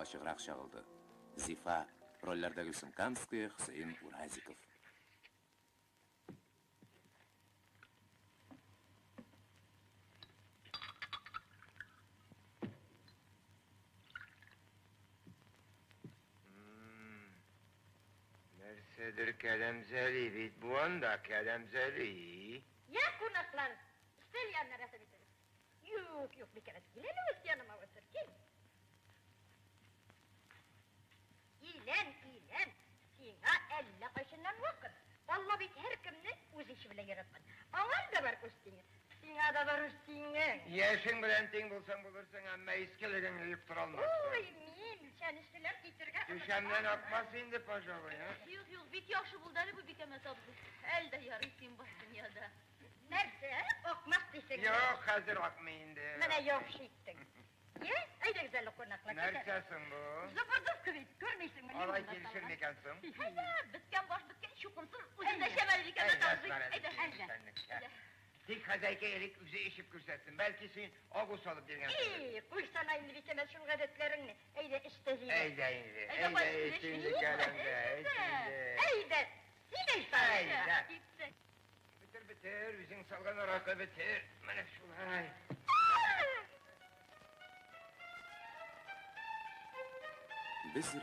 açıqraq çağıldı. Zifa, rollerde Gülsüm Kamski, Hüseyin Urazikov. Nersedir kelemzeli, bit bu anda kelemzeli. Ya konaklar, İstelyen neresi bitirir? Yok, bir kere girelim yanıma otur, gel. İlen, sina 50 kaşından vakit. Vallahi bit her kimni öz işi bile yaratmadı. Ağır da var üstüne, sina da var üstüne. Yaşın bilentin bulsan bulursun ama iskelerini yıktır almazsın. Oy, miyim, sen üstüler getirge... Düşemden akmaz indi paşalı ya. Yok, bit yaxşı buldalı bu bikemet abdı. Elde yarısın bas dünyada. Nerede, okmaz desin. Yok, hazır akmayın de. Bana yok şeyttin. Ye, öyle güzel konaklar. Nersesin bu? Zıpırdık kıvıydı, görmeysin mi? Alay gelişir mekansın. Hayda, bitken baş bitken şukunsın. Uzunda şemel bikemet abdı. Hayda. Dik hazayke elik üze işip kürsetsin. Belki sen ogus olup bir İyi, kuy sana indi bitemez şun gadetlerini. Eyde istediğini. Eyde, içinde kelemde, içinde. Eyde, yine sana. Eyde. Bitir, bizim salgan orası bitir. Bana şulay. Biz